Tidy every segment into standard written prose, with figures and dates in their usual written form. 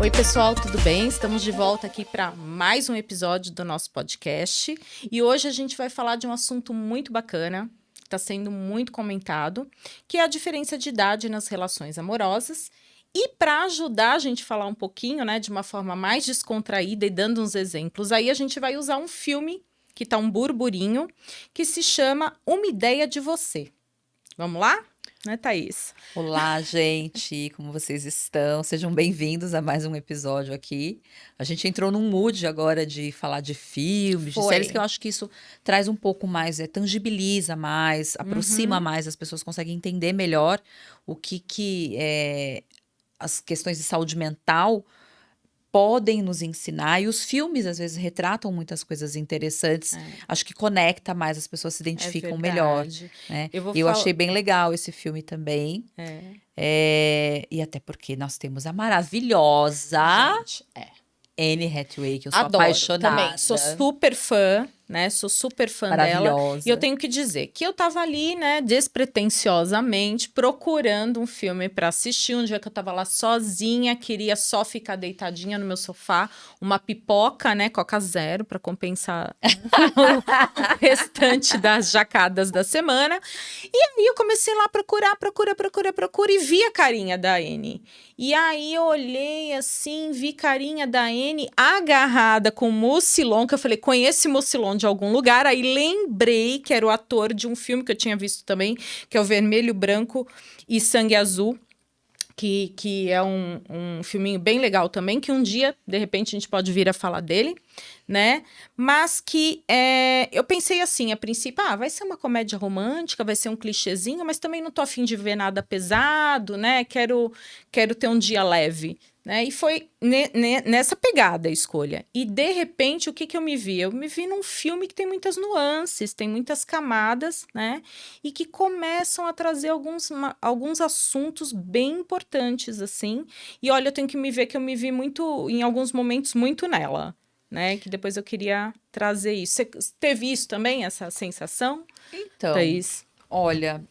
Oi, pessoal, tudo bem? Estamos de volta aqui para mais um episódio do nosso podcast. E hoje a gente vai falar de um assunto muito bacana, que está sendo muito comentado, que é a diferença de idade nas relações amorosas. E para ajudar a gente a falar um pouquinho, né, de uma forma mais descontraída e dando uns exemplos, aí a gente vai usar um filme que está um burburinho, que se chama Uma Ideia de Você. Vamos lá? Né, Thaís? Olá, gente, como vocês estão? Sejam bem-vindos a mais um episódio aqui. A gente entrou num mood agora de falar de filmes, de séries, que eu acho que isso traz um pouco mais, tangibiliza mais, aproxima mais, as pessoas conseguem entender melhor o que as questões de saúde mental podem nos ensinar, e os filmes às vezes retratam muitas coisas interessantes. Acho que conecta mais, as pessoas se identificam melhor, verdade. né? Eu vou Eu achei bem legal esse filme também. E até porque nós temos a maravilhosa Gente, Anne Hathaway, que eu sou adoro também. apaixonada. Sou super fã, né? Sou super fã dela. E eu Maravilhosa. tenho que dizer que eu tava ali, né, despretensiosamente, procurando um filme para assistir. Um dia que eu tava lá sozinha, queria só ficar deitadinha no meu sofá, uma pipoca, né, Coca Zero, para compensar o restante das jacadas da semana. E aí eu comecei lá a procurar e vi a carinha da Anne. E aí eu olhei assim, vi carinha da Anne agarrada com o Mucilon, que eu falei, conheço esse Mucilon de algum lugar. Aí lembrei que era o ator de um filme que eu tinha visto também, que é o Vermelho, Branco e Sangue Azul. Que é um filminho bem legal também, que um dia, de repente, a gente pode vir a falar dele, né? Mas que eu pensei assim, a princípio, vai ser uma comédia romântica, vai ser um clichêzinho, mas também não tô afim de ver nada pesado, né? Quero ter um dia leve, né? E foi nessa pegada a escolha. E, de repente, o que eu me vi? Eu me vi num filme que tem muitas nuances, tem muitas camadas, né? E que começam a trazer alguns assuntos bem importantes, assim. E, olha, eu tenho que me ver que eu me vi muito, em alguns momentos, muito nela, né? Que depois eu queria trazer isso. Você teve isso também, essa sensação, Então, Thaís? olha,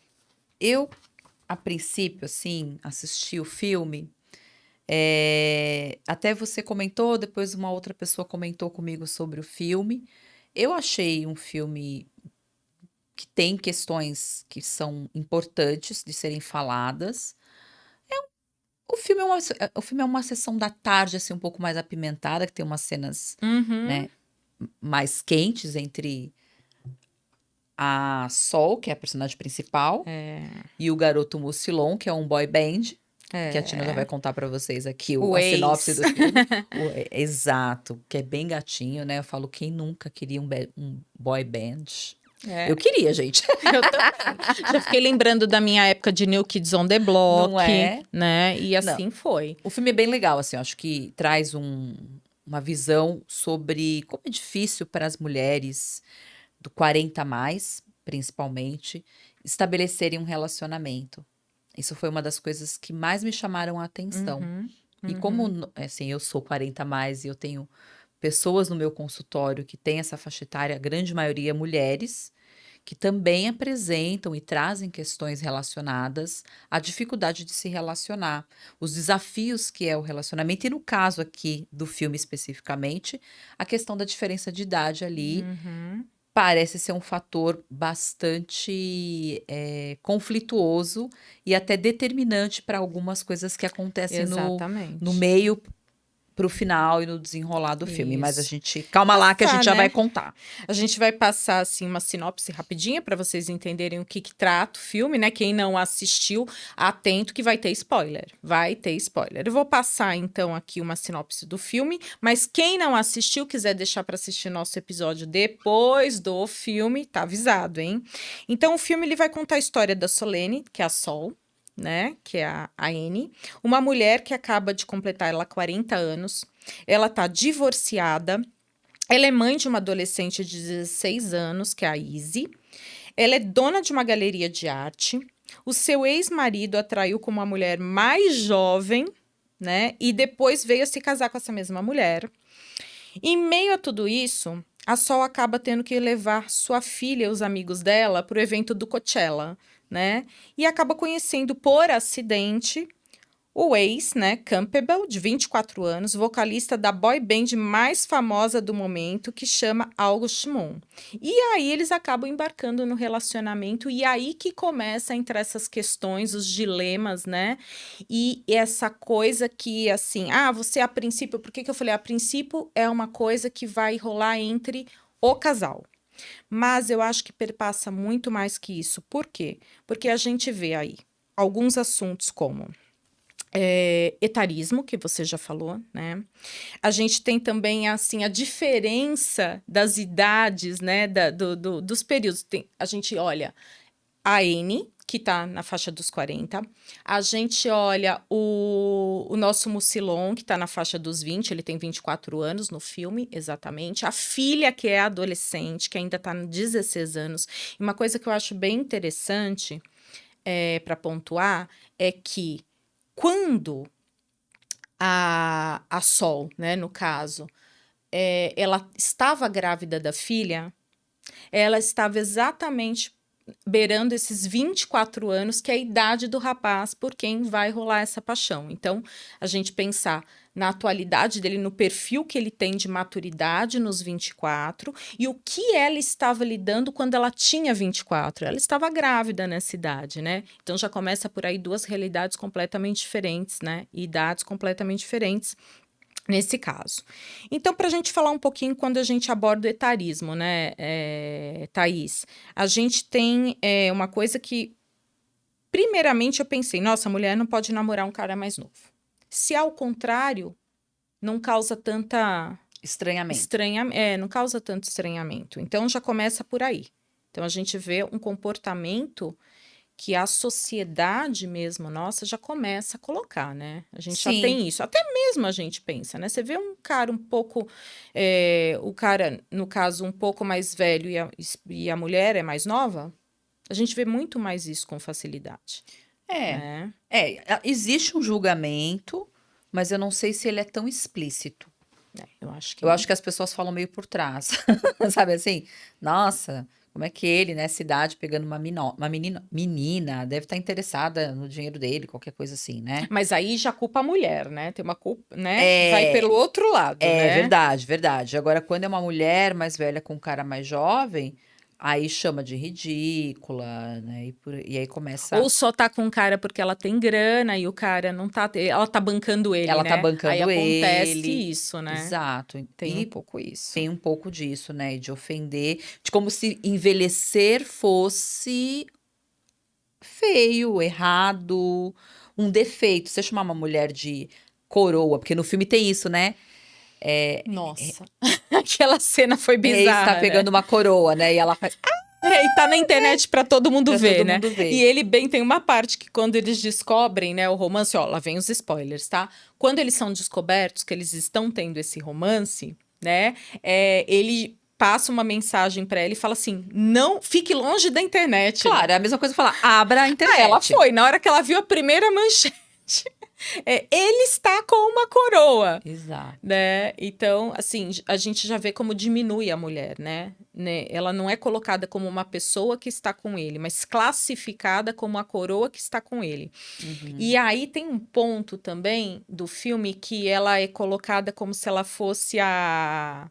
eu, a princípio, assim, assisti o filme. Até você comentou, depois uma outra pessoa comentou comigo sobre o filme. Eu achei um filme que tem questões que são importantes de serem faladas. O filme é uma sessão da tarde, assim, um pouco mais apimentada, que tem umas cenas, né, mais quentes entre a Sol, que é a personagem principal, e o garoto Mucilon, que é um boy band, que a Tina já vai contar pra vocês aqui a sinopse do filme. Exato, que é bem gatinho, né? Eu falo, quem nunca queria um boy band? Eu queria, gente. Eu também. Já fiquei lembrando da minha época de New Kids on the Block, Não é? né? E Não. assim foi. O filme é bem legal, assim, eu acho que traz uma visão sobre como é difícil para as mulheres do 40 a mais, principalmente, estabelecerem um relacionamento. Isso foi uma das coisas que mais me chamaram a atenção. E como, assim, eu sou 40 a mais e eu tenho pessoas no meu consultório que têm essa faixa etária, a grande maioria mulheres, que também apresentam e trazem questões relacionadas à dificuldade de se relacionar, os desafios que é o relacionamento, e no caso aqui do filme especificamente, a questão da diferença de idade ali parece ser um fator bastante conflituoso e até determinante para algumas coisas que acontecem no meio pro final e no desenrolar do filme. Mas a gente, calma lá que a gente já vai contar. A gente vai passar, assim, uma sinopse rapidinha para vocês entenderem o que trata o filme, né? Quem não assistiu, atento que vai ter spoiler. Vai ter spoiler. Eu vou passar, então, aqui uma sinopse do filme, mas quem não assistiu, quiser deixar para assistir nosso episódio depois do filme, tá avisado, hein? Então, o filme ele vai contar a história da Solene, que é a Sol, né, que é a Anne, uma mulher que acaba de completar 40 anos, ela tá divorciada, ela é mãe de uma adolescente de 16 anos, que é a Izzy, ela é dona de uma galeria de arte, o seu ex-marido a traiu com uma mulher mais jovem, né, e depois veio a se casar com essa mesma mulher. Em meio a tudo isso, a Sol acaba tendo que levar sua filha e os amigos dela para o evento do Coachella, né? E acaba conhecendo por acidente o ex, né, Campbell, de 24 anos, vocalista da boy band mais famosa do momento, que chama August Moon. E aí eles acabam embarcando no relacionamento, e aí que começa a entrar essas questões, os dilemas, né? E essa coisa que, assim, você a princípio, por que que eu falei? A princípio é uma coisa que vai rolar entre o casal. Mas eu acho que perpassa muito mais que isso. Por quê? Porque a gente vê aí alguns assuntos como etarismo, que você já falou, né? A gente tem também, assim, a diferença das idades, né? Dos períodos. A gente olha a Anne, que está na faixa dos 40. A gente olha o nosso Mucilon, que está na faixa dos 20. Ele tem 24 anos no filme, exatamente. A filha, que é adolescente, que ainda está nos 16 anos. E uma coisa que eu acho bem interessante para pontuar é que quando a Sol, né, no caso, ela estava grávida da filha, ela estava exatamente beirando esses 24 anos, que é a idade do rapaz por quem vai rolar essa paixão. Então, a gente pensar na atualidade dele, no perfil que ele tem de maturidade nos 24, e o que ela estava lidando quando ela tinha 24. Ela estava grávida nessa idade, né? Então, já começa por aí duas realidades completamente diferentes, né? E idades completamente diferentes. Nesse caso. Então, para a gente falar um pouquinho quando a gente aborda o etarismo, né, Thaís? A gente tem uma coisa que, primeiramente, eu pensei, nossa, a mulher não pode namorar um cara mais novo. Se ao contrário, não causa tanta Estranhamento. não causa tanto estranhamento. Então, já começa por aí. Então, a gente vê um comportamento que a sociedade mesmo, nossa, já começa a colocar, né? A gente já Sim. tem isso. Até mesmo a gente pensa, né? Você vê um cara um pouco... o cara, no caso, um pouco mais velho e a mulher é mais nova, a gente vê muito mais isso com facilidade. Né? Existe um julgamento, mas eu não sei se ele é tão explícito. Eu acho que Eu acho que as pessoas falam meio por trás. Sabe assim? Nossa, como é que ele, nessa idade, pegando uma menina, deve estar interessada no dinheiro dele, qualquer coisa assim, né? Mas aí já culpa a mulher, né? Tem uma culpa, né? Vai pelo outro lado, né? Verdade, verdade. Agora, quando é uma mulher mais velha com um cara mais jovem, aí chama de ridícula, né? E aí começa. Ou só tá com o cara porque ela tem grana e o cara não tá. Ela tá bancando ele, Ela né? tá bancando aí acontece ele. isso, né? Exato. Tem E um pouco isso. tem um pouco disso, né? De ofender, de como se envelhecer fosse feio, errado, um defeito. Você chamar uma mulher de coroa, porque no filme tem isso, né? Nossa, aquela cena foi Reis bizarra, tá pegando uma coroa, né? E ela faz. E tá na internet pra todo mundo Pra ver, todo né? mundo ver. E ele bem tem uma parte que quando eles descobrem, né, o romance, ó, lá vem os spoilers, tá? Quando eles são descobertos que eles estão tendo esse romance, né? Ele passa uma mensagem pra ela e fala assim: não fique longe da internet. Claro, é a mesma coisa falar, abra a internet. Ela foi, na hora que ela viu a primeira manchete. Ele está com uma coroa. Exato. Né? Então, assim, a gente já vê como diminui a mulher, né? Ela não é colocada como uma pessoa que está com ele, mas classificada como a coroa que está com ele. Uhum. E aí tem um ponto também do filme que ela é colocada como se ela fosse a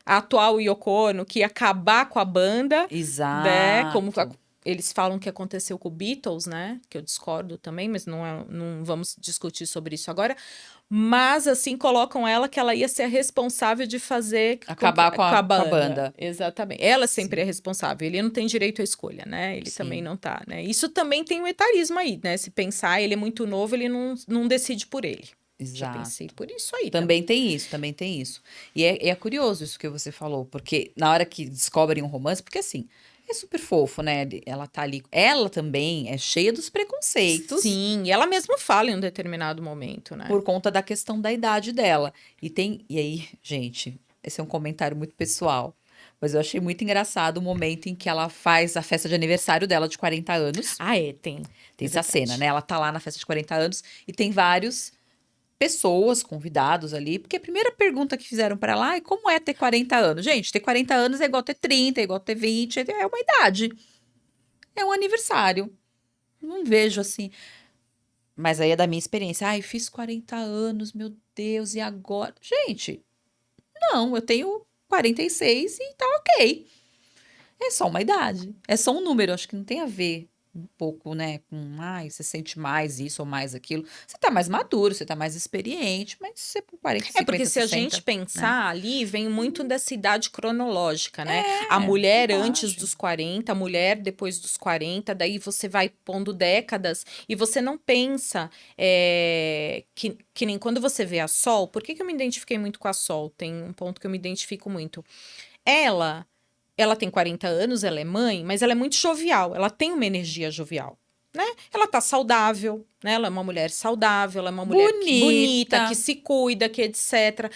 atual Yoko Ono, que ia acabar com a banda. Exato. Né? Como eles falam que aconteceu com o Beatles, né? Que eu discordo também, mas não vamos discutir sobre isso agora. Mas, assim, colocam ela que ela ia ser a responsável de fazer... Acabar com a banda. Exatamente. Ela sempre é responsável. Ele não tem direito à escolha, né? Ele também não tá, né? Isso também tem o etarismo aí, né? Se pensar, ele é muito novo, ele não decide por ele. Exato. Já pensei por isso aí. Também tem isso. E é curioso isso que você falou, porque na hora que descobrem um romance, porque assim... É super fofo, né? Ela tá ali. Ela também é cheia dos preconceitos. Sim, e ela mesma fala em um determinado momento, né? Por conta da questão da idade dela. E aí, gente, esse é um comentário muito pessoal. Mas eu achei muito engraçado o momento em que ela faz a festa de aniversário dela de 40 anos. Tem. Tem essa cena, né? Ela tá lá na festa de 40 anos e tem vários pessoas, convidados ali, porque a primeira pergunta que fizeram para ela é como é ter 40 anos? Gente, ter 40 anos é igual ter 30, é igual ter 20, é uma idade. É um aniversário. Não vejo assim. Mas aí é da minha experiência. Ai, fiz 40 anos, meu Deus, e agora? Gente, não, eu tenho 46 e tá ok. É só uma idade. É só um número. Acho que não tem a ver um pouco, né, com, ai, você sente mais isso ou mais aquilo. Você tá mais maduro, você tá mais experiente, mas você com 40, É porque 50, se a gente 60, né? pensar ali, vem muito dessa idade cronológica, né? A É, mulher antes idade. dos 40, a mulher depois dos 40, daí você vai pondo décadas e você não pensa que nem quando você vê a Sol. Por que que eu me identifiquei muito com a Sol? Tem um ponto que eu me identifico muito. Ela, ela tem 40 anos, ela é mãe, mas ela é muito jovial, ela tem uma energia jovial. Né? Ela tá saudável, né? Ela é uma mulher saudável, ela é uma mulher bonita, que Bonita. se cuida, que etc.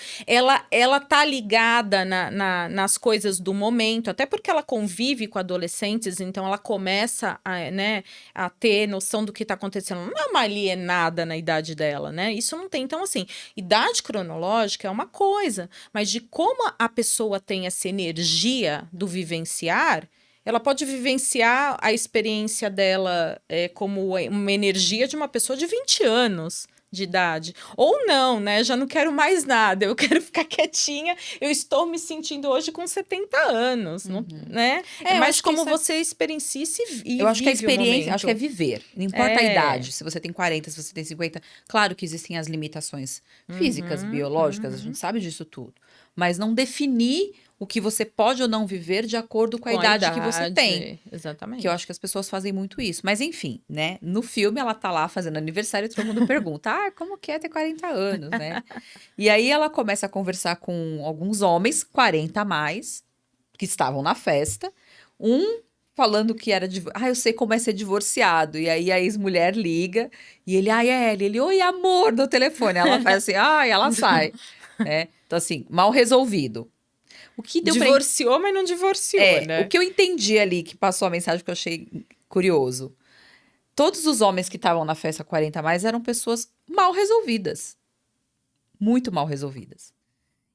Ela tá ligada nas coisas do momento, até porque ela convive com adolescentes, então ela começa a, né, a ter noção do que tá acontecendo. Não é uma alienada na idade dela, né? Isso não tem. Então, assim, idade cronológica é uma coisa, mas de como a pessoa tem essa energia do vivenciar. Ela pode vivenciar a experiência dela como uma energia de uma pessoa de 20 anos de idade. Ou não, né? Já não quero mais nada, eu quero ficar quietinha. Eu estou me sentindo hoje com 70 anos, não, Uhum. né? É É, eu mais acho que como isso é. você experiencia e Eu acho que a vive o experiência, acho que é momento. viver. Não importa a É. idade, se você tem 40, se você tem 50. Claro que existem as limitações físicas, Uhum, biológicas, a gente uhum. sabe disso tudo. Mas não definir o que você pode ou não viver de acordo com a Com a idade que você tem. idade, Que eu acho exatamente. que as pessoas fazem muito isso. Mas enfim, né? No filme ela tá lá fazendo aniversário e todo mundo pergunta: ah, como que é ter 40 anos, né? E aí ela começa a conversar com alguns homens, 40 a mais, que estavam na festa. Um falando que era. Ah, eu sei como é ser divorciado. E aí a ex-mulher liga e ele, ai, é ele. Ele, oi, amor, no telefone. Ela faz assim, ai, ela sai. Né? Então, assim, mal resolvido. O que deu pra Divorciou, mas não divorciou, o né? que eu entendi ali, que passou a mensagem que eu achei curioso. Todos os homens que estavam na festa 40 a mais eram pessoas mal resolvidas. Muito mal resolvidas.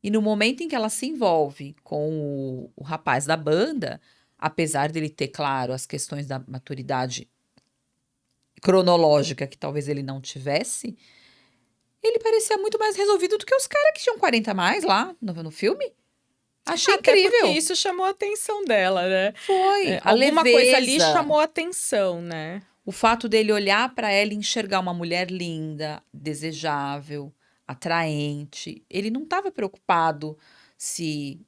E no momento em que ela se envolve com o rapaz da banda, apesar dele ter, claro, as questões da maturidade cronológica que talvez ele não tivesse, ele parecia muito mais resolvido do que os caras que tinham 40 a mais lá no filme. Achei Até porque incrível. isso chamou a atenção dela, né? Foi. A Alguma coisa ali leveza. chamou a atenção, né? O fato dele olhar para ela e enxergar uma mulher linda, desejável, atraente. Ele não estava preocupado se,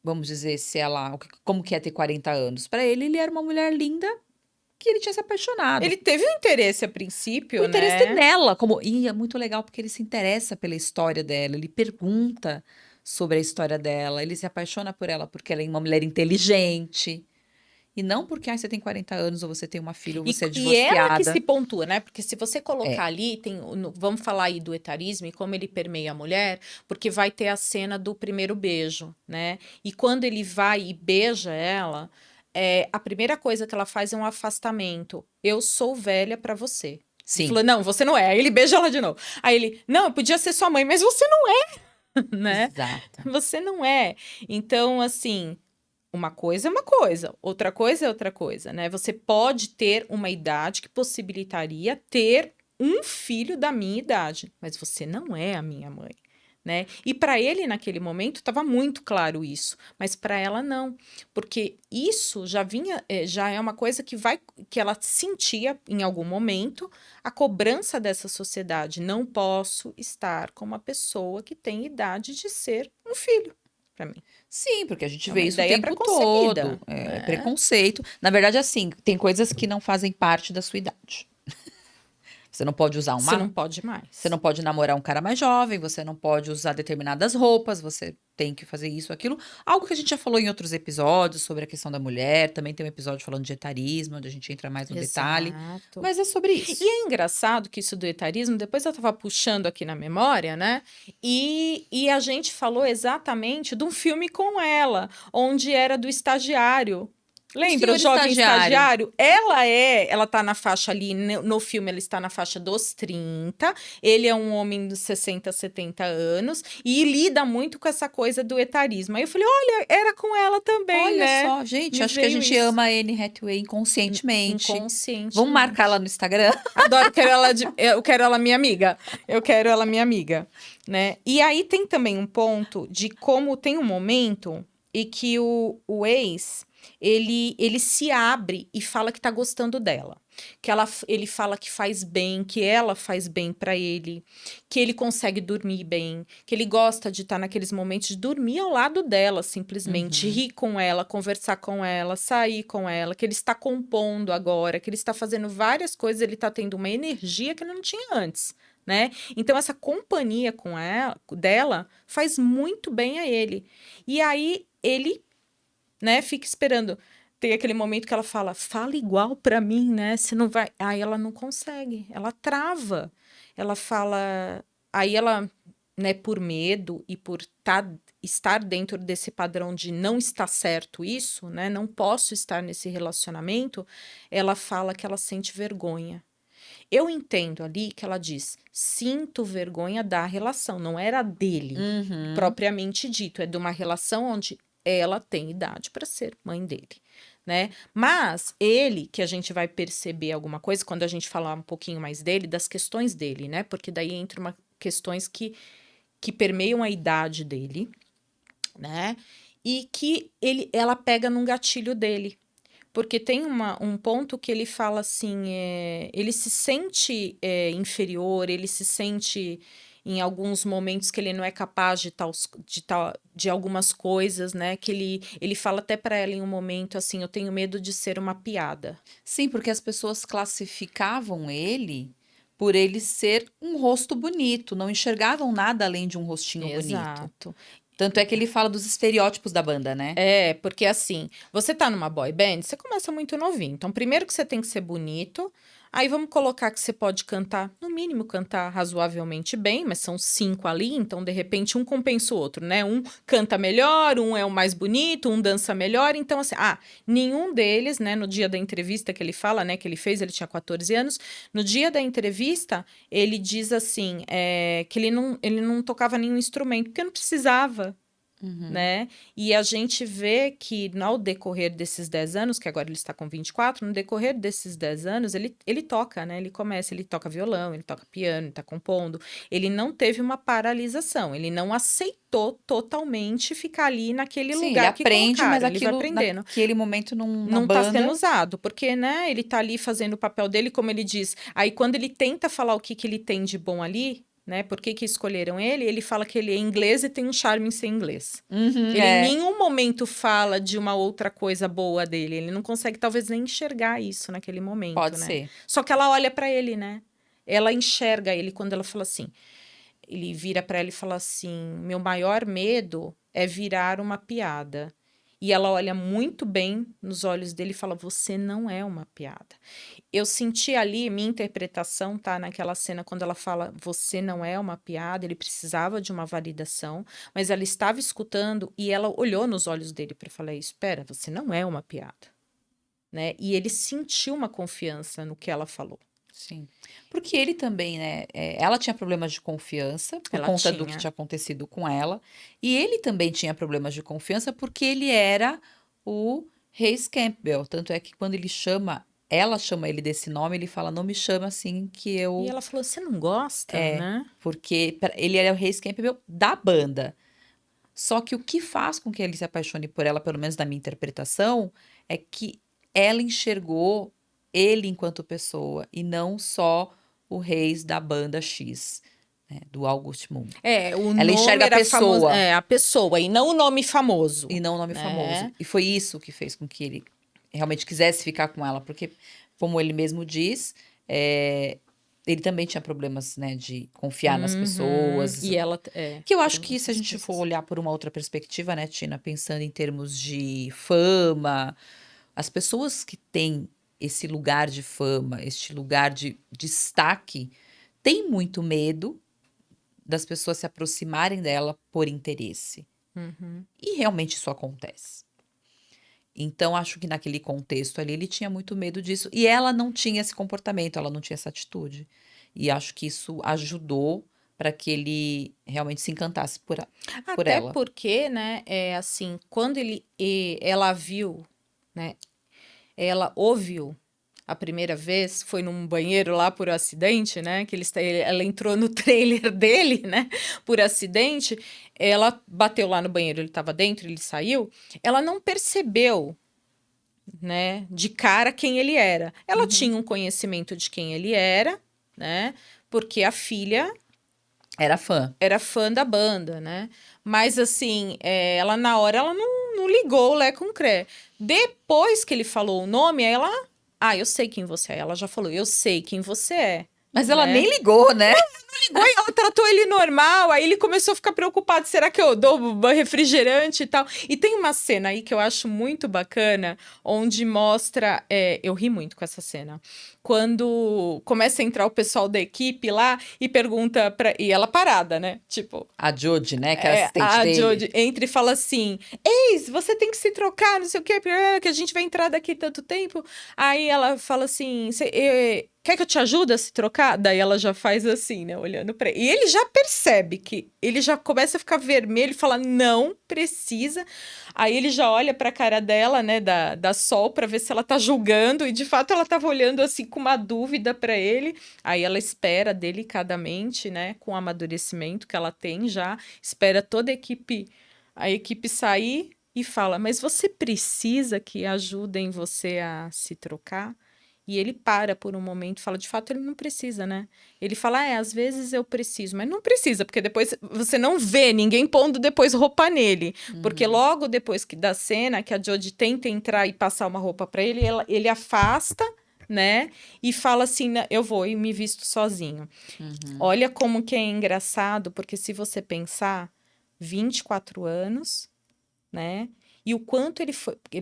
vamos dizer, se ela, como que é ter 40 anos. Para ele, ele era uma mulher linda que ele tinha se apaixonado. Ele teve um interesse a O princípio, interesse né? nela, e é muito legal porque ele se interessa pela história dela, ele pergunta sobre a história dela, ele se apaixona por ela porque ela é uma mulher inteligente. E não porque você tem 40 anos, ou você tem uma filha, ou você é E ela que se divorciada. pontua, né? Porque se você É, colocar ali, vamos falar aí do etarismo e como ele permeia a mulher, porque vai ter a cena do primeiro beijo, né? E quando ele vai e beija ela, a primeira coisa que ela faz é um afastamento. Eu sou velha pra você. Ele sim. falou, não, você não é. Aí ele beija ela de novo. Aí ele, não, eu podia ser sua mãe, mas você não é, né? Exato. Você não é. Então, assim, uma coisa é uma coisa, outra coisa é outra coisa, né? Você pode ter uma idade que possibilitaria ter um filho da minha idade, mas você não é a minha mãe, né? E para ele naquele momento estava muito claro isso, mas para ela não, porque isso já vinha, já é uma coisa que ela sentia em algum momento a cobrança dessa sociedade. Não posso estar com uma pessoa que tem idade de ser um filho para mim. Sim, porque a gente É vê uma isso o ideia tempo preconcebida, todo. É né? preconceito. Na verdade, assim, tem coisas que não fazem parte da sua idade. Você não pode usar Você uma. não pode Você mais. não pode namorar um cara mais jovem, você não pode usar determinadas roupas, você tem que fazer isso, aquilo. Algo que a gente já falou em outros episódios sobre a questão da mulher. Também tem um episódio falando de etarismo, onde a gente entra mais no detalhe. Exato. Mas é sobre E isso. é engraçado que isso do etarismo, depois eu tava puxando aqui na memória, né? E a gente falou exatamente de um filme com ela, onde era do estagiário. Lembra o senhor jovem estagiário. estagiário? Ela tá na faixa ali, no filme ela está na faixa dos 30, ele é um homem dos 60, 70 anos, e lida muito com essa coisa do etarismo. Aí eu falei, olha, era com ela também, Olha né? só, gente, Me acho que a veio gente isso. ama a Anne Hathaway inconscientemente. Vamos marcar Inconscientemente. ela no Instagram? Adoro, eu quero ela minha amiga. Eu quero ela minha amiga, né? E aí tem também um ponto de como tem um momento e que o ex, ele se abre e fala que tá gostando dela. Ele fala que faz bem, que ela faz bem pra ele, que ele consegue dormir bem, que ele gosta de estar naqueles momentos de dormir ao lado dela, simplesmente, Uhum. rir com ela, conversar com ela, sair com ela, que ele está compondo agora, que ele está fazendo várias coisas, ele está tendo uma energia que ele não tinha antes, né? Então essa companhia com ela, dela, faz muito bem a ele. E aí ele, né, fica esperando. Tem aquele momento que ela fala igual pra mim, né? Você não vai. Aí ela não consegue, ela trava. Ela fala. Aí ela, né, por medo e por estar dentro desse padrão de não está certo isso, né? Não posso estar nesse relacionamento. Ela fala que ela sente vergonha. Eu entendo ali que ela diz: sinto vergonha da relação, não era dele, Uhum. propriamente dito, é de uma relação onde ela tem idade para ser mãe dele, né? Mas ele, que a gente vai perceber alguma coisa quando a gente falar um pouquinho mais dele, das questões dele, né? Porque daí entra uma questões que permeiam a idade dele, né? E que ela pega num gatilho dele. Porque tem um ponto que ele fala assim, ele se sente inferior, ele se sente em alguns momentos que ele não é capaz de algumas coisas, né? Que ele fala até para ela em um momento assim, eu tenho medo de ser uma piada. Sim, porque as pessoas classificavam ele por ele ser um rosto bonito, não enxergavam nada além de um rostinho bonito. Exato. Tanto é que ele fala dos estereótipos da banda, né? É, porque assim, você tá numa boy band, você começa muito novinho. Então, primeiro que você tem que ser bonito. Aí vamos colocar que você pode cantar, no mínimo cantar razoavelmente bem, mas são 5 ali, então de repente um compensa o outro, né? Um canta melhor, um é o mais bonito, um dança melhor. Então, assim, nenhum deles, né, no dia da entrevista que ele fala, né, que ele fez, ele tinha 14 anos. No dia da entrevista, ele diz assim, que ele não tocava nenhum instrumento, porque não precisava, Uhum. né? E a gente vê que no decorrer desses 10 anos, que agora ele está com 24, no decorrer desses 10 anos, ele toca, né? Ele toca violão, ele toca piano, ele está compondo. Ele não teve uma paralisação, ele não aceitou totalmente ficar ali naquele Sim, ele lugar que aprende, mas colocaram, ele vai aquilo aprendendo. naquele momento na Não está sendo banda. usado, porque, né, ele tá ali fazendo o papel dele, como ele diz. Aí, quando ele tenta falar o que ele tem de bom ali, né, por que escolheram ele, ele fala que ele é inglês e tem um charme em ser inglês. Uhum, Ele em é, nenhum momento fala de uma outra coisa boa dele. Ele não consegue, talvez, nem enxergar isso naquele momento, pode né? ser. Só que ela olha pra ele, né? Ela enxerga ele quando ela fala assim. Ele vira pra ela e fala assim: meu maior medo é virar uma piada. E ela olha muito bem nos olhos dele e fala: você não é uma piada. Eu senti ali, minha interpretação, tá? Naquela cena, quando ela fala, você não é uma piada, ele precisava de uma validação, mas ela estava escutando e ela olhou nos olhos dele para falar: espera, você não é uma piada, né? E ele sentiu uma confiança no que ela falou. Sim. Porque ele também, né? Ela tinha problemas de confiança por Ela conta do que tinha. tinha acontecido com ela. E ele também tinha problemas de confiança porque ele era o Reis Campbell. Tanto é que quando ela chama ele desse nome, ele fala: não me chama assim que E eu. ela falou: você não gosta, É. né? Porque ele era o Reis Campbell da banda. Só que o que faz com que ele se apaixone por ela, pelo menos na minha interpretação, é que ela enxergou ele enquanto pessoa e não só o Reis da banda X, né, do August Moon. É, o Ela nome enxerga a era famoso, pessoa a pessoa, e não o nome famoso, e não o nome famoso. né? E foi isso que fez com que ele realmente quisesse ficar com ela, porque, como ele mesmo diz, ele também tinha problemas, né, de confiar nas Uhum. pessoas. E ela, Que eu acho foram que se a essas gente for coisas. olhar por uma outra perspectiva, né, Tina, pensando em termos de fama, as pessoas que têm esse lugar de fama, este lugar de destaque, têm muito medo das pessoas se aproximarem dela por interesse. Uhum. E realmente isso acontece. Então, acho que naquele contexto ali, ele tinha muito medo disso. E ela não tinha esse comportamento, ela não tinha essa atitude. E acho que isso ajudou para que ele realmente se encantasse por Até ela. porque, né, é assim, quando ela viu, né, ela ouviu a primeira vez, foi num banheiro lá por acidente, né, que ela entrou no trailer dele, né, por acidente, ela bateu lá no banheiro, ele estava dentro, ele saiu, ela não percebeu, né, de cara quem ele era. Ela tinha um conhecimento de quem ele era, né, porque a filha Era fã. era fã da banda, né? Mas assim, ela na hora ela não ligou o Lé com o Cré. Depois que ele falou o nome, ela. Ah, eu sei quem você é. Ela já falou, eu sei quem você é. Mas ela Né? nem ligou, né? Ligou e ela tratou ele normal, aí ele começou a ficar preocupado, será que eu dou refrigerante e tal? E tem uma cena aí que eu acho muito bacana, onde mostra, eu ri muito com essa cena, quando começa a entrar o pessoal da equipe lá e pergunta e ela parada, né, tipo, A Jodie, né? Que era assistente a dele. Jodie entra e fala assim, Eis, você tem que se trocar, não sei o quê, que a gente vai entrar daqui tanto tempo. Aí ela fala assim, quer que eu te ajude a se trocar? Daí ela já faz assim, né, olhando pra ele. E ele já percebe que ele já começa a ficar vermelho e fala, não precisa. Aí ele já olha pra cara dela, né, da Sol, pra ver se ela tá julgando. E de fato ela tava olhando assim com uma dúvida pra ele. Aí ela espera delicadamente, né, com o amadurecimento que ela tem já, espera toda a equipe sair e fala: Mas você precisa que ajudem você a se trocar? E ele para por um momento e fala: De fato, ele não precisa, né? Ele fala: Às vezes eu preciso, mas não precisa, porque depois você não vê ninguém pondo depois roupa nele. Porque logo depois da cena que a Jodie tenta entrar e passar uma roupa para ele, ele afasta, né? E fala assim: Eu vou e me visto sozinho. Olha como que é engraçado, porque se você pensar, 24 anos, né? E o quanto ele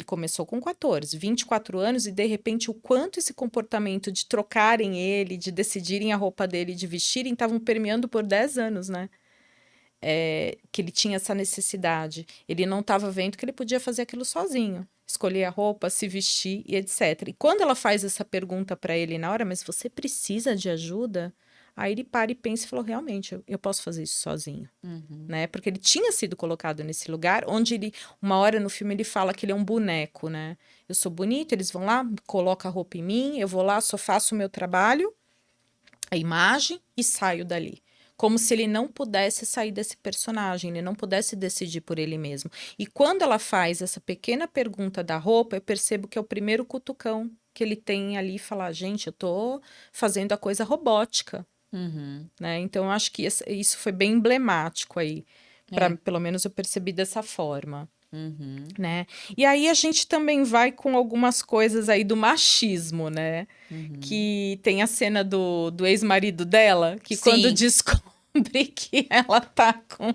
começou com 14, 24 anos, e de repente o quanto esse comportamento de trocarem ele, de decidirem a roupa dele, de vestirem, estavam permeando por 10 anos, né? Que ele tinha essa necessidade. Ele não estava vendo que ele podia fazer aquilo sozinho. Escolher a roupa, se vestir e etc. E quando ela faz essa pergunta para ele na hora, mas você precisa de ajuda? Aí ele para e pensa e falou, realmente, eu posso fazer isso sozinho. Né? Porque ele tinha sido colocado nesse lugar, onde uma hora no filme ele fala que ele é um boneco, né? Eu sou bonito, eles vão lá, colocam a roupa em mim, eu vou lá, só faço o meu trabalho, a imagem e saio dali. Como se ele não pudesse sair desse personagem, ele não pudesse decidir por ele mesmo. E quando ela faz essa pequena pergunta da roupa, eu percebo que é o primeiro cutucão que ele tem ali e falar, gente, eu tô fazendo a coisa robótica. Né? Então, eu acho que isso foi bem emblemático aí. Pelo menos eu percebi dessa forma. Né? E aí a gente também vai com algumas coisas aí do machismo, né? Que tem a cena do ex-marido dela, que quando Sim. descobre que ela tá com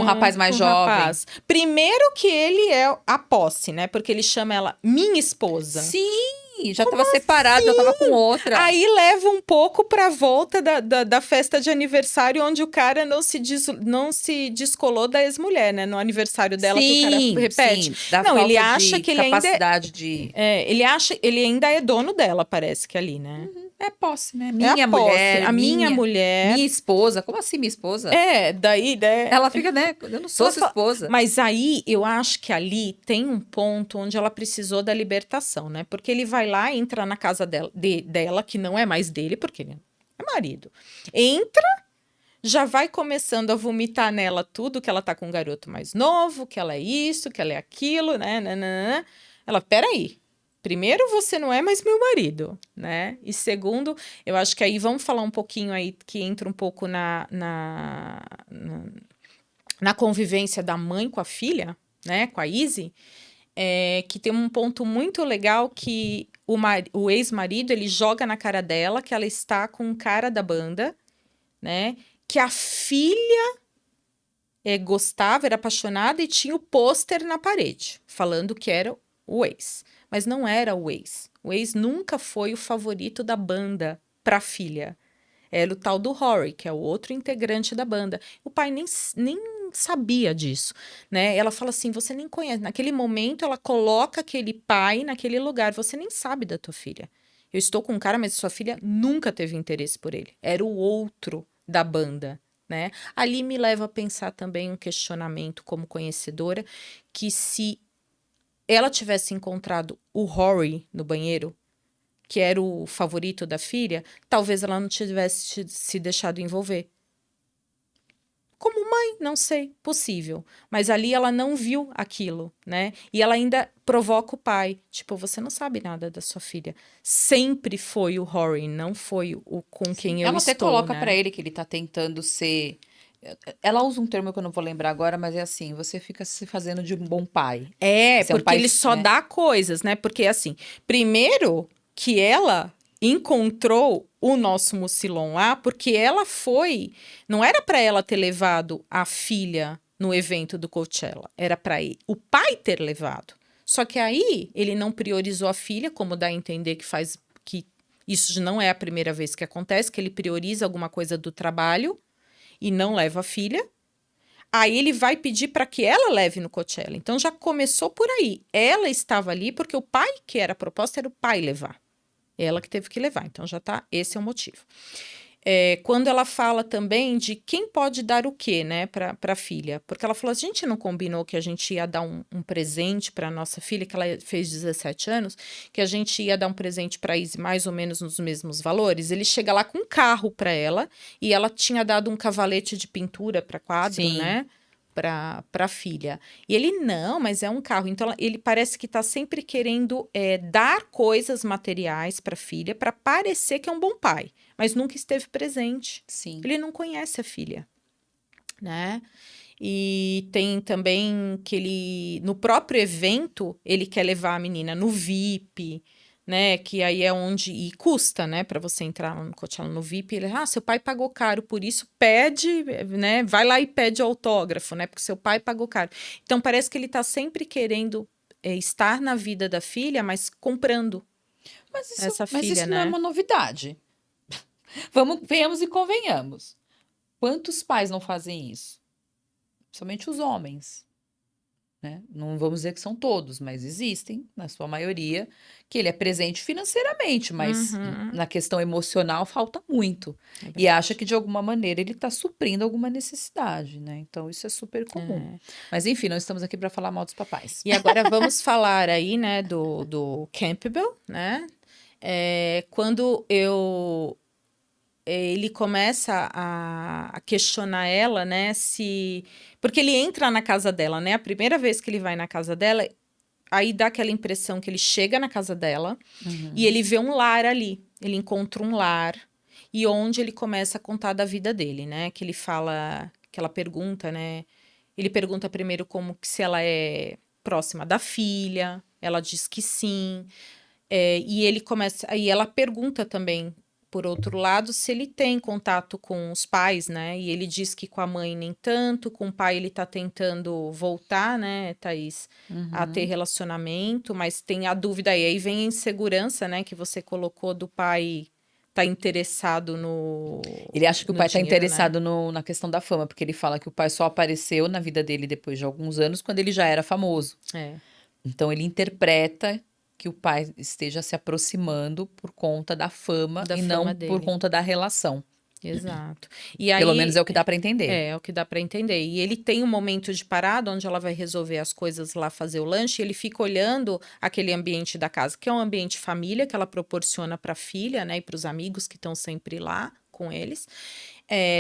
Um rapaz mais um jovem. rapaz. Primeiro que ele é a posse, né? Porque ele chama ela minha esposa. Sim, já tava separado, já tava com outra. Aí leva um pouco pra volta da festa de aniversário, onde o cara não se descolou da ex-mulher, né? No aniversário dela, que o cara repete. Sim, da Não, ele falta acha de que ele ainda capacidade de... ele ainda é dono dela, parece que ali, né? É posse, né? É a Minha posse. mulher, A minha mulher. minha esposa. Como assim, minha esposa? Daí, né? Ela fica, né? Eu não sou sua esposa. Mas aí eu acho que ali tem um ponto onde ela precisou da libertação, né? Porque ele vai lá, entra na casa dela, que não é mais dele, porque ele é marido. Entra, já vai começando a vomitar nela tudo, que ela tá com um garoto mais novo, que ela é isso, que ela é aquilo, né? Nananã. Ela, peraí. Primeiro, você não é mais meu marido, né? E segundo, eu acho que aí vamos falar um pouquinho aí, que entra um pouco na convivência da mãe com a filha, né? Com a Izzy, que tem um ponto muito legal que o ex-marido, ele joga na cara dela que ela está com um cara da banda, né? Que a filha gostava, era apaixonada e tinha o pôster na parede, falando que era o ex. Mas não era o ex. O ex nunca foi o favorito da banda para a filha. Era o tal do Rory, que é o outro integrante da banda. O pai nem sabia disso, né? Ela fala assim, você nem conhece. Naquele momento, ela coloca aquele pai naquele lugar. Você nem sabe da tua filha. Eu estou com um cara, mas sua filha nunca teve interesse por ele. Era o outro da banda, né? Ali me leva a pensar também um questionamento como conhecedora, que se ela tivesse encontrado o Rory no banheiro, que era o favorito da filha, talvez ela não tivesse se deixado envolver. Como mãe, não sei, possível. Mas ali ela não viu aquilo, né? E ela ainda provoca o pai. Tipo, você não sabe nada da sua filha. Sempre foi o Rory, não foi o com quem eu Ela até estou, coloca né? pra ele que ele tá tentando ser. Ela usa um termo que eu não vou lembrar agora, mas é assim: você fica se fazendo de um bom pai. É, Você é um porque pai, ele só né? dá coisas, né? Porque assim, primeiro que ela encontrou o nosso Mucilon lá, porque ela foi, não era para ela ter levado a filha no evento do Coachella, era para o pai ter levado. Só que aí ele não priorizou a filha, como dá a entender que isso não é a primeira vez que acontece, que ele prioriza alguma coisa do trabalho e não leva a filha. Aí ele vai pedir para que ela leve no Coachella. Então já começou por aí. Ela estava ali porque o pai, que era a proposta, era o pai levar. Ela que teve que levar. Então já tá, esse é o motivo. Quando ela fala também de quem pode dar o quê, né, para a filha. Porque ela falou, a gente não combinou que a gente ia dar um presente para nossa filha, que ela fez 17 anos, que a gente ia dar um presente para Izzy mais ou menos nos mesmos valores. Ele chega lá com um carro para ela e ela tinha dado um cavalete de pintura para quadro, Sim. né? Para a filha. E ele, não, mas é um carro. Então, ele parece que está sempre querendo dar coisas materiais para a filha para parecer que é um bom pai, mas nunca esteve presente. Sim. Ele não conhece a filha, né? E tem também que ele, no próprio evento, ele quer levar a menina no VIP, né? Que aí é onde. E custa, né? Para você entrar no Coachella no VIP. Ele, seu pai pagou caro, por isso pede, né? Vai lá e pede autógrafo, né? Porque seu pai pagou caro. Então parece que ele tá sempre querendo estar na vida da filha, mas comprando essa Mas filha, isso não é né? uma novidade. Venhamos e convenhamos. Quantos pais não fazem isso? Somente os homens, né? Não vamos dizer que são todos, mas existem, na sua maioria, que ele é presente financeiramente, mas Uhum, na questão emocional falta muito. é E acha verdade. que de alguma maneira ele está suprindo alguma necessidade, né? Então isso é super comum. É. Mas enfim, não estamos aqui para falar mal dos papais. E agora vamos falar aí, né, do Campbell, né? Quando ele começa a questionar ela, né, se... Porque ele entra na casa dela, né? A primeira vez que ele vai na casa dela, aí dá aquela impressão que ele chega na casa dela e ele vê um lar ali. Ele encontra um lar e onde ele começa a contar da vida dele, né? Que ele fala, que ela pergunta, né? Ele pergunta primeiro como que se ela é próxima da filha, ela diz que sim. E ele começa. Aí ela pergunta também, por outro lado, se ele tem contato com os pais, né? E ele diz que com a mãe nem tanto, com o pai ele tá tentando voltar, né, Thaís, a ter relacionamento, mas tem a dúvida aí. Aí vem a insegurança, né, que você colocou do pai tá interessado Ele acha que o no pai está dinheiro, né? interessado na questão da fama, porque ele fala que o pai só apareceu na vida dele depois de alguns anos, quando ele já era famoso. É, Então ele interpreta que o pai esteja se aproximando por conta da fama da e não fama por dele. conta da relação. Exato. E Pelo menos aí, é o que dá para entender. é o que dá para entender. E ele tem um momento de parada onde ela vai resolver as coisas lá, fazer o lanche, e ele fica olhando aquele ambiente da casa, que é um ambiente família que ela proporciona para a filha, né, e para os amigos que estão sempre lá com eles.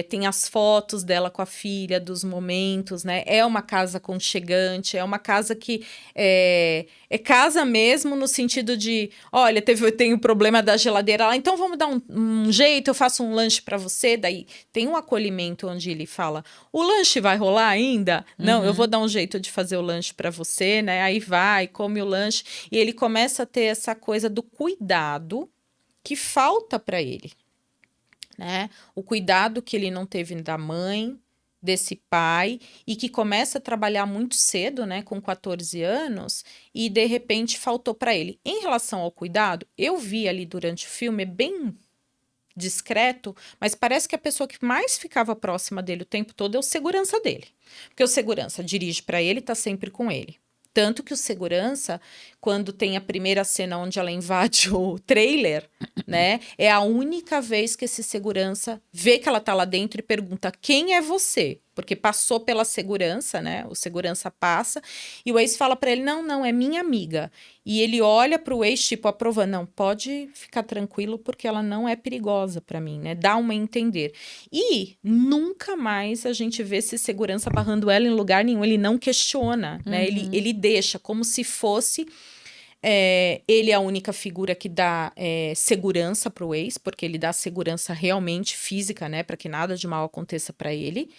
Tem as fotos dela com a filha, dos momentos, né? É uma casa aconchegante, é uma casa que é casa mesmo no sentido de, olha, tem o problema da geladeira lá, então vamos dar um jeito, eu faço um lanche para você. Daí tem um acolhimento onde ele fala, o lanche vai rolar ainda? Não, eu vou dar um jeito de fazer o lanche para você, né? Aí vai, come o lanche e ele começa a ter essa coisa do cuidado que falta para ele, né? O cuidado que ele não teve da mãe, desse pai, e que começa a trabalhar muito cedo, né, com 14 anos, e de repente faltou para ele. Em relação ao cuidado, eu vi ali durante o filme, discreto, mas parece que a pessoa que mais ficava próxima dele o tempo todo é o segurança dele. Porque o segurança dirige para ele, tá sempre com ele. Tanto que o segurança, quando tem a primeira cena onde ela invade o trailer, né? É a única vez que esse segurança vê que ela tá lá dentro e pergunta: quem é você? Porque passou pela segurança, né? O segurança passa e o ex fala pra ele: não, não, é minha amiga. E ele olha pro ex, tipo, aprovando: não, pode ficar tranquilo porque ela não é perigosa pra mim, né? Dá uma a entender. E nunca mais a gente vê esse segurança barrando ela em lugar nenhum. Ele não questiona, né? Ele deixa como se fosse ele é a única figura que dá segurança para o ex, porque ele dá segurança realmente física, né, para que nada de mal aconteça para ele.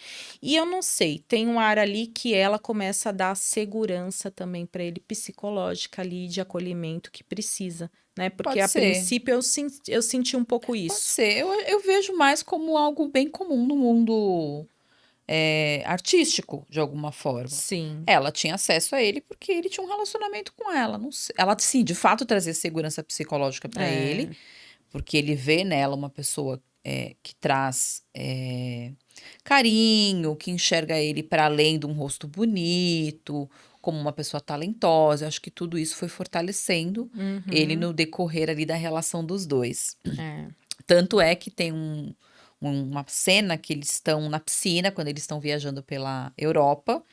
E eu não sei, tem um ar ali que ela começa a dar segurança também para ele, psicológica ali, de acolhimento que precisa, né? Porque Pode a ser. princípio eu senti um pouco Pode isso. ser. Eu vejo mais como algo bem comum no mundo artístico, de alguma forma. Sim. Ela tinha acesso a ele porque ele tinha um relacionamento com ela. Não sei. Ela, sim, de fato, trazia segurança psicológica para ele, porque ele vê nela uma pessoa que traz carinho, que enxerga ele para além de um rosto bonito, como uma pessoa talentosa. Eu acho que tudo isso foi fortalecendo ele no decorrer ali da relação dos dois. É. Tanto é que tem uma cena que eles estão na piscina, quando eles estão viajando pela Europa,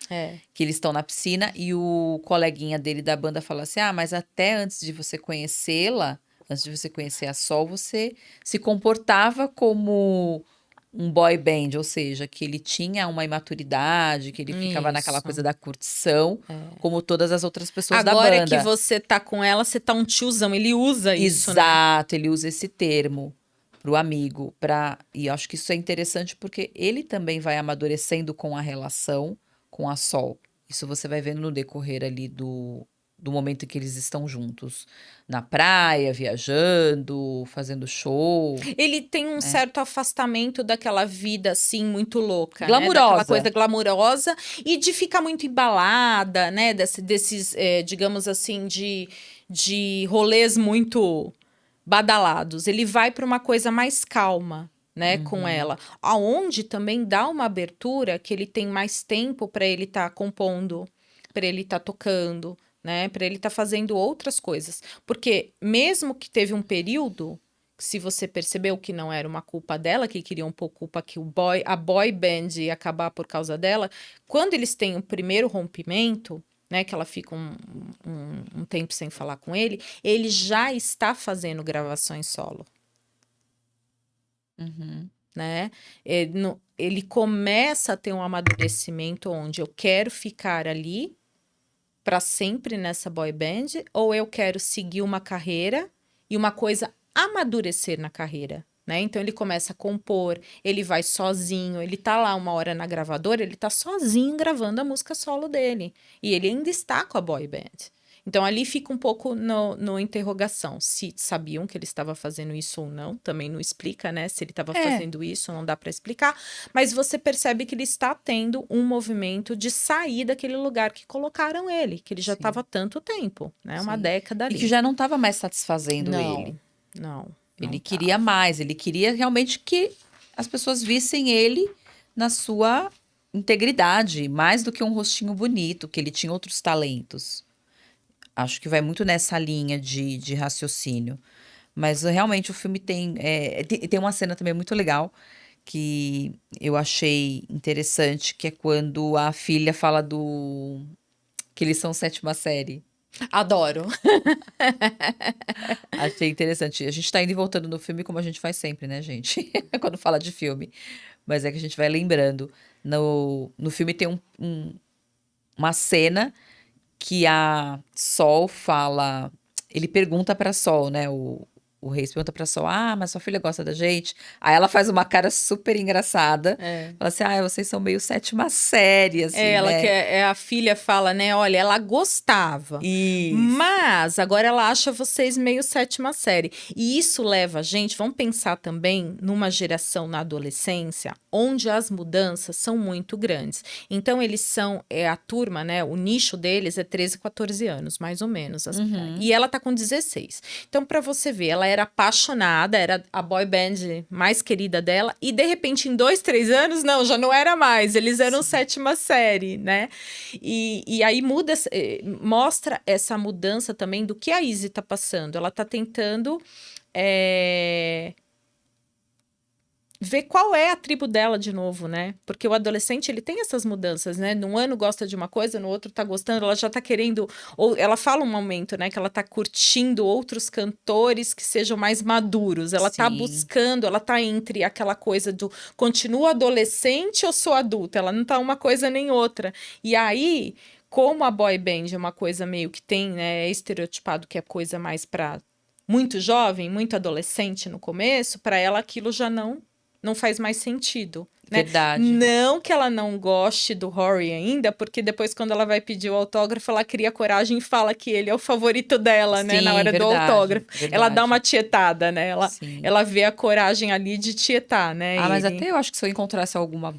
que eles estão na piscina e o coleguinha dele da banda fala assim: ah, mas até antes de você conhecê-la, antes de você conhecer a Sol, você se comportava como um boy band, ou seja, que ele tinha uma imaturidade, que ele ficava naquela Isso. coisa da curtição, como todas as outras pessoas da Agora banda. que você tá com ela, você tá um tiozão. Ele usa isso, né? Exato, ele usa esse termo pro amigo, e eu acho que isso é interessante porque ele também vai amadurecendo com a relação com a Sol. Isso você vai vendo no decorrer ali do momento em que eles estão juntos. Na praia, viajando, fazendo show. Ele tem um certo afastamento daquela vida, assim, muito louca, né? Glamurosa. Daquela coisa glamurosa e de ficar muito embalada, né? Desses, digamos assim, de rolês muito badalados. Ele vai para uma coisa mais calma, né, com ela. Aonde também dá uma abertura que ele tem mais tempo para ele estar compondo, para ele estar tocando, né, para ele estar fazendo outras coisas. Porque mesmo que teve um período, se você percebeu que não era uma culpa dela, que queriam pôr culpa que a boy band ia acabar por causa dela, quando eles têm o primeiro rompimento, né, que ela fica um tempo sem falar com ele já está fazendo gravações solo, né? Ele começa a ter um amadurecimento onde eu quero ficar ali para sempre nessa boy band ou eu quero seguir uma carreira e uma coisa amadurecer na carreira, né? Então ele começa a compor, ele vai sozinho, ele tá lá uma hora na gravadora, ele tá sozinho gravando a música solo dele. E ele ainda está com a boy band. Então ali fica um pouco no interrogação, se sabiam que ele estava fazendo isso ou não, também não explica, né? Se ele estava fazendo isso, não dá para explicar, mas você percebe que ele está tendo um movimento de sair daquele lugar que colocaram ele, que ele já estava há tanto tempo, né? Uma década ali. E que já não estava mais satisfazendo Não, ele. não. Ele queria mais, ele queria realmente que as pessoas vissem ele na sua integridade, mais do que um rostinho bonito, que ele tinha outros talentos. Acho que vai muito nessa linha de raciocínio. Mas realmente o filme tem uma cena também muito legal que eu achei interessante, que é quando a filha fala que eles são sétima série. Adoro. Achei interessante. A gente tá indo e voltando no filme como a gente faz sempre, né, gente? Quando fala de filme. Mas é que a gente vai lembrando. No filme tem uma cena que a Sol fala. Ele pergunta pra Sol, né? O Reis pergunta pra Sol: ah, mas sua filha gosta da gente? Aí ela faz uma cara super engraçada. Fala assim: ah, vocês são meio sétima série, assim, Ela né? que a filha fala, né? Olha, ela gostava. Isso. Mas agora ela acha vocês meio sétima série. E isso leva a gente, vamos pensar também numa geração na adolescência, onde as mudanças são muito grandes. Então, eles são, a turma, né? O nicho deles é 13, 14 anos, mais ou menos. E ela tá com 16. Então, para você ver, ela era apaixonada, era a boy band mais querida dela, e de repente, em 2, 3 anos, não, já não era mais, eles eram sétima série, né? E aí mostra essa mudança também do que a Izzy tá passando. Ela tá tentando ver qual é a tribo dela de novo, né? Porque o adolescente, ele tem essas mudanças, né? Num ano gosta de uma coisa, no outro tá gostando, ela já tá querendo... Ou ela fala um momento, né? Que ela tá curtindo outros cantores que sejam mais maduros. Ela tá buscando, ela tá entre aquela coisa do continuo adolescente ou sou adulta? Ela não tá uma coisa nem outra. E aí, como a boy band é uma coisa meio que tem, né? É estereotipado que é coisa mais pra muito jovem, muito adolescente no começo, pra ela aquilo já não faz mais sentido, né? Verdade. Não que ela não goste do Rory ainda, porque depois, quando ela vai pedir o autógrafo, ela cria coragem e fala que ele é o favorito dela, né? Na hora do autógrafo. Ela dá uma tietada, né? Ela vê a coragem ali de tietar, né? Mas até eu acho que se eu encontrasse alguma...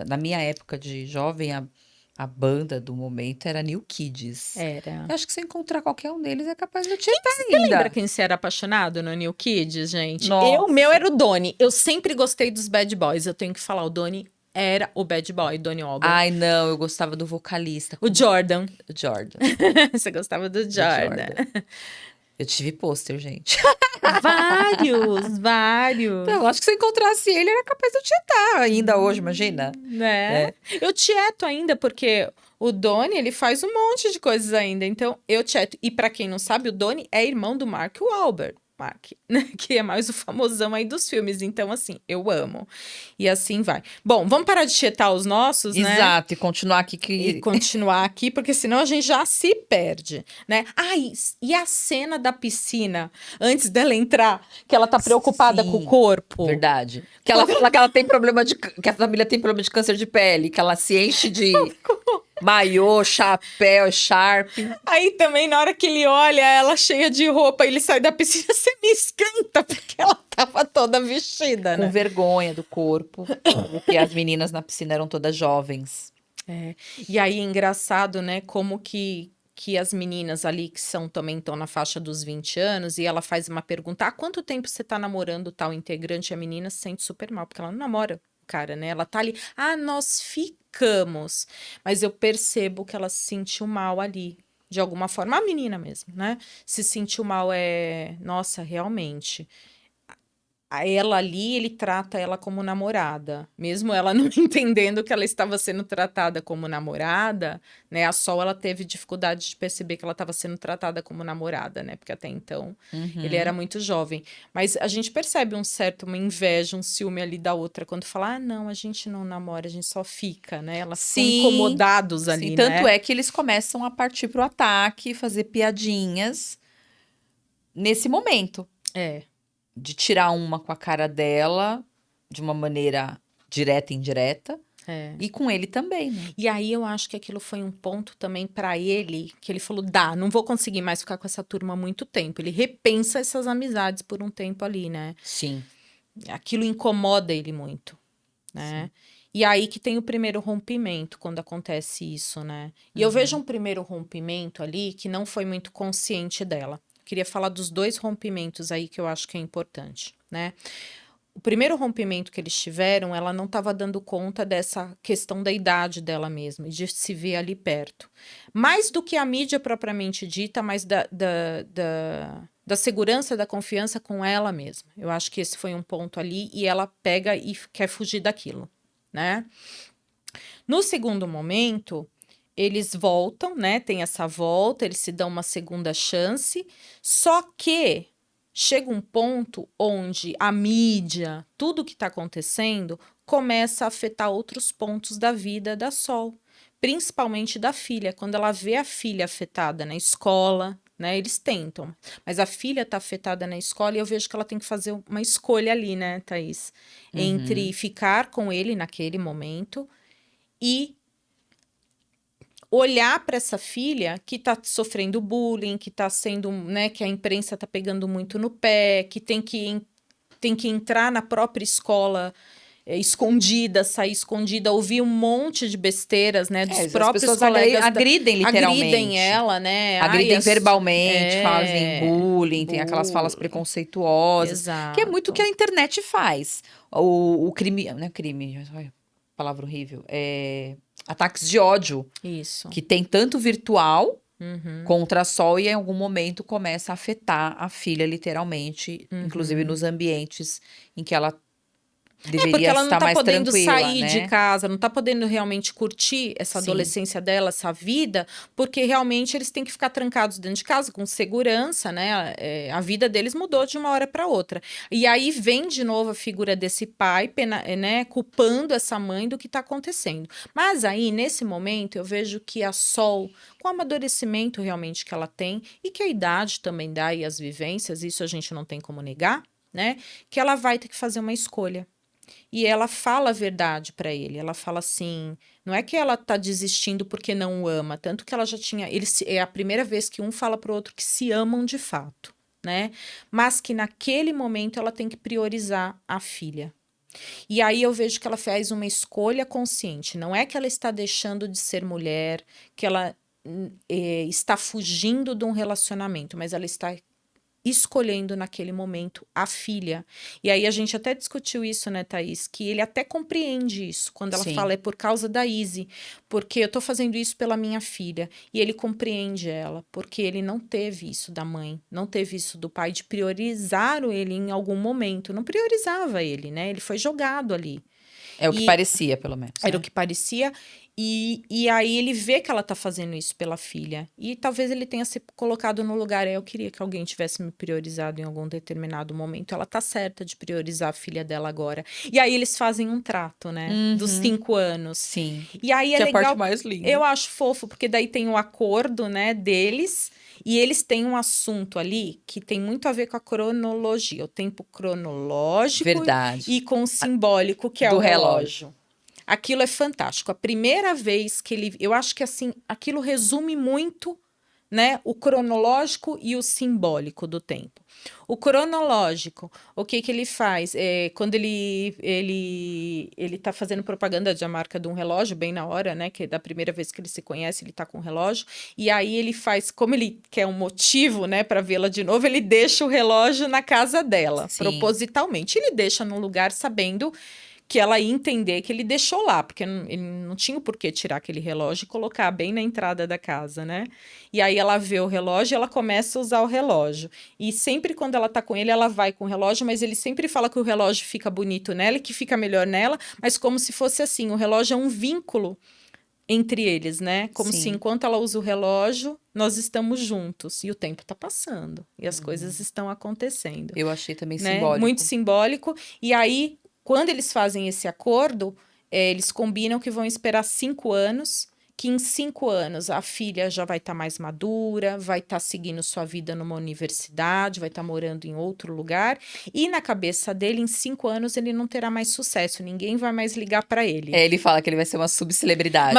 Na minha época de jovem, a banda do momento era New Kids. Era. Eu acho que se eu encontrar qualquer um deles, é capaz de eu tietar Você ainda. lembra quem você era apaixonado no New Kids, gente? Nossa. O meu era o Donnie. Eu sempre gostei dos Bad Boys. Eu tenho que falar, o Donnie era o Bad Boy, Donnie Wahlberg. Ai, não, eu gostava do vocalista. O Jordan. O Jordan. Você gostava do Jordan. Eu tive pôster, gente. Vários. Então, acho que se eu encontrasse ele, era capaz de eu tietar ainda hoje, imagina. Né? Eu tieto ainda, porque o Donnie, ele faz um monte de coisas ainda. Então, eu tieto. E pra quem não sabe, o Donnie é irmão do Mark Wahlberg. Né? Que é mais o famosão aí dos filmes. Então, assim, eu amo. E assim vai. Bom, vamos parar de tietar os nossos, né? Exato, e continuar aqui E continuar aqui, porque senão a gente já se perde, né? E a cena da piscina, antes dela entrar, que ela tá preocupada com o corpo. Verdade. Que ela fala que ela tem que a família tem problema de câncer de pele, que ela se enche de maiô, chapéu, Sharp. Aí também, na hora que ele olha ela cheia de roupa, ele sai da piscina, você me escanta, porque ela tava toda vestida, né? Com vergonha do corpo, porque as meninas na piscina eram todas jovens. E aí, engraçado, né, como que as meninas ali, que também estão na faixa dos 20 anos, e ela faz uma pergunta, há quanto tempo você tá namorando tal integrante? E a menina se sente super mal, porque ela não namora o cara, né? Ela tá ali, nós ficamos. Mas eu percebo que ela se sentiu mal ali, de alguma forma. A menina mesmo, né? Se sentiu mal, nossa, realmente... Ela ali, ele trata ela como namorada. Mesmo ela não entendendo que ela estava sendo tratada como namorada, né? A Sol, ela teve dificuldade de perceber que ela estava sendo tratada como namorada, né? Porque até então, ele era muito jovem. Mas a gente percebe uma inveja, um ciúme ali da outra, quando fala, não, a gente não namora, a gente só fica, né? Elas ficam incomodados ali, né? Tanto é que eles começam a partir pro ataque, fazer piadinhas nesse momento. De tirar uma com a cara dela, de uma maneira direta e indireta. E com ele também, né? E aí eu acho que aquilo foi um ponto também pra ele, que ele falou, não vou conseguir mais ficar com essa turma há muito tempo. Ele repensa essas amizades por um tempo ali, né? Sim. Aquilo incomoda ele muito, né? Sim. E aí que tem o primeiro rompimento, quando acontece isso, né? E eu vejo um primeiro rompimento ali que não foi muito consciente dela. Queria falar dos 2 rompimentos aí que eu acho que é importante, né? O primeiro rompimento que eles tiveram, ela não estava dando conta dessa questão da idade dela mesma, e de se ver ali perto. Mais do que a mídia propriamente dita, mas da segurança, da confiança com ela mesma. Eu acho que esse foi um ponto ali, e ela pega e quer fugir daquilo, né? No segundo momento... Eles voltam, né? Tem essa volta, eles se dão uma segunda chance. Só que chega um ponto onde a mídia, tudo que está acontecendo, começa a afetar outros pontos da vida da Sol. Principalmente da filha. Quando ela vê a filha afetada na escola, né? Eles tentam. Mas a filha está afetada na escola e eu vejo que ela tem que fazer uma escolha ali, né, Thaís? Entre ficar com ele naquele momento e olhar para essa filha que está sofrendo bullying, que está sendo, né, que a imprensa está pegando muito no pé, que tem que entrar na própria escola escondida, sair escondida, ouvir um monte de besteiras, né, dos As próprios pessoas colegas agridem literalmente. agridem ela, né? Agridem verbalmente, fazem é, bullying, tem aquelas falas bullying. preconceituosas, que é muito o que Exato. a internet faz. O crime, não é crime, ai, palavra horrível, ataques de ódio, Isso. que tem tanto virtual Uhum. contra a Sol e em algum momento começa a afetar a filha literalmente, inclusive Uhum. nos ambientes em que ela Porque deveria ela não estar tá mais podendo tranquila, sair de né? casa, não tá podendo realmente curtir essa Sim, adolescência dela, essa vida, porque realmente eles têm que ficar trancados dentro de casa com segurança, né? A vida deles mudou de uma hora para outra. E aí vem de novo a figura desse pai, né, culpando essa mãe do que está acontecendo. Mas aí, nesse momento, eu vejo que a Sol, com o amadurecimento realmente que ela tem, e que a idade também dá e as vivências, isso a gente não tem como negar, né? Que ela vai ter que fazer uma escolha. E ela fala a verdade para ele. Ela fala assim, não é que ela tá desistindo porque não o ama, tanto que ela já tinha, é a primeira vez que um fala pro outro que se amam de fato, né? Mas que naquele momento ela tem que priorizar a filha. E aí eu vejo que ela faz uma escolha consciente. Não é que ela está deixando de ser mulher, que ela está fugindo de um relacionamento, mas ela está escolhendo naquele momento a filha. E aí a gente até discutiu isso, né, Thaís? Que ele até compreende isso. Quando ela sim. fala é por causa da Izzy, porque eu tô fazendo isso pela minha filha. E ele compreende ela, porque ele não teve isso da mãe, não teve isso do pai, de priorizar ele em algum momento. Não priorizava ele, né? Ele foi jogado ali. É o que E parecia, pelo menos, era o né? que parecia. E aí ele vê que ela tá fazendo isso pela filha. E talvez ele tenha se colocado no lugar. Eu queria que alguém tivesse me priorizado em algum determinado momento. Ela tá certa de priorizar a filha dela agora. E aí eles fazem um trato, né? Dos Uhum, 5 anos. sim. E aí é Que é a parte legal. mais linda. Eu acho fofo, porque daí tem o acordo, né, deles. E eles têm um assunto ali que tem muito a ver com a cronologia. O tempo cronológico Verdade. e com o simbólico, que é o Do relógio. relógio. Aquilo é fantástico. A primeira vez que ele. Eu acho que assim, aquilo resume muito, né, o cronológico e o simbólico do tempo. O cronológico, o que que ele faz? Quando ele tá fazendo propaganda de a marca de um relógio, bem na hora, né, que é da primeira vez que ele se conhece, ele tá com o relógio, e aí ele faz, como ele quer um motivo, né, para vê-la de novo, ele deixa o relógio na casa dela, Sim. propositalmente. Ele deixa num lugar sabendo que ela ia entender que ele deixou lá, porque ele não tinha o porquê tirar aquele relógio e colocar bem na entrada da casa, né? E aí ela vê o relógio e ela começa a usar o relógio. E sempre quando ela tá com ele, ela vai com o relógio, mas ele sempre fala que o relógio fica bonito nela e que fica melhor nela, mas como se fosse assim, o relógio é um vínculo entre eles, né? Como se Sim. enquanto ela usa o relógio, nós estamos juntos e o tempo tá passando e as coisas estão acontecendo, Eu achei também né? Muito simbólico. simbólico. E aí, quando eles fazem esse acordo, eles combinam que vão esperar 5 anos, que em 5 anos a filha já vai estar mais madura, vai estar seguindo sua vida numa universidade, vai estar morando em outro lugar, e na cabeça dele, em 5 anos, ele não terá mais sucesso, ninguém vai mais ligar para ele. Ele fala que ele vai ser uma Uma subcelebridade.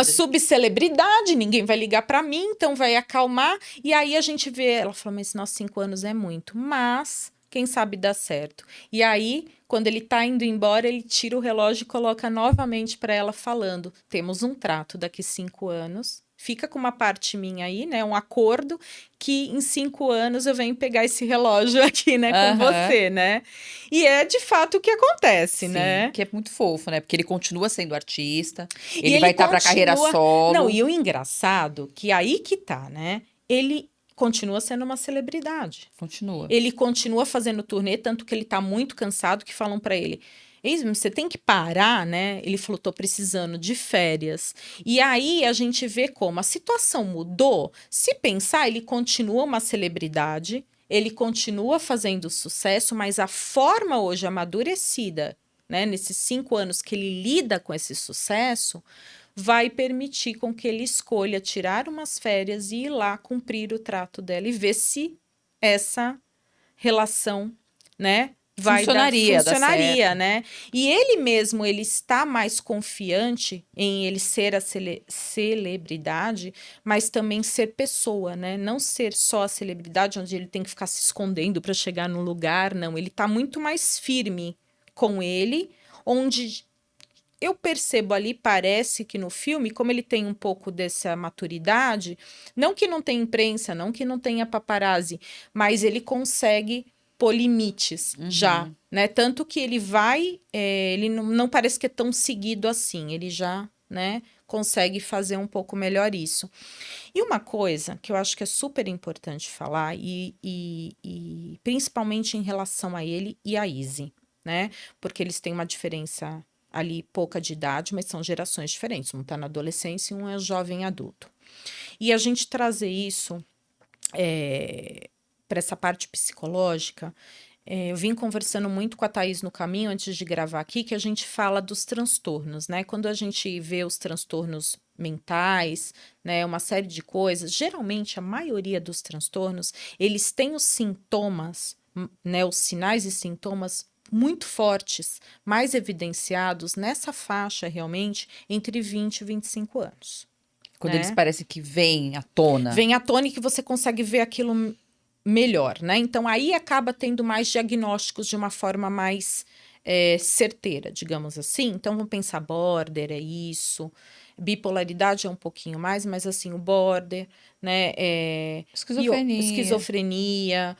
subcelebridade, ninguém vai ligar para mim, então vai acalmar. E aí a gente vê, ela fala, mas nossos 5 anos é muito, mas quem sabe dá certo. E aí, quando ele tá indo embora, ele tira o relógio e coloca novamente para ela falando: temos um trato daqui 5 anos. Fica com uma parte minha aí, né? Um acordo que em 5 anos eu venho pegar esse relógio aqui, né, com Aham. você, né? E é de fato o que acontece, Sim, né? que é muito fofo, né? Porque ele continua sendo artista, E ele vai ele estar pra carreira continua. Não, solo. e o engraçado, que aí que tá, né? Ele continua sendo uma celebridade. Continua. Ele continua fazendo turnê, tanto que ele tá muito cansado, que falam pra ele. "Eis, você tem que parar, né?" Ele falou: tô precisando de férias. E aí a gente vê como a situação mudou. Se pensar, ele continua uma celebridade, ele continua fazendo sucesso, mas a forma hoje amadurecida, né, nesses 5 anos que ele lida com esse sucesso, vai permitir com que ele escolha tirar umas férias e ir lá cumprir o trato dela e ver se essa relação, né, Dar funcionaria, certo. né? E ele mesmo, ele está mais confiante em ele ser a celebridade, mas também ser pessoa, né? Não ser só a celebridade onde ele tem que ficar se escondendo para chegar no lugar, não. Ele está muito mais firme com ele, onde eu percebo ali, parece que no filme, como ele tem um pouco dessa maturidade, não que não tenha imprensa, não que não tenha paparazzi, mas ele consegue pôr limites já, Uhum. né? Tanto que ele vai, ele não parece que é tão seguido assim, ele já, né, consegue fazer um pouco melhor isso. E uma coisa que eu acho que é super importante falar, e principalmente em relação a ele e a Izzy, né? Porque eles têm uma diferença ali pouca de idade, mas são gerações diferentes. Um está na adolescência e um é jovem adulto. E a gente trazer isso para essa parte psicológica, eu vim conversando muito com a Thaís no caminho, antes de gravar aqui, que a gente fala dos transtornos, né? Quando a gente vê os transtornos mentais, né, uma série de coisas, geralmente a maioria dos transtornos, eles têm os sintomas, né, os sinais e sintomas muito fortes, mais evidenciados nessa faixa realmente entre 20 e 25 anos. Quando eles Né? parecem que vêm à tona. Vem à tona e que você consegue ver aquilo melhor, né? Então aí acaba tendo mais diagnósticos de uma forma mais certeira, digamos assim. Então vamos pensar border, é isso. Bipolaridade é um pouquinho mais, mas assim, o border, né? Esquizofrenia. Esquizofrenia,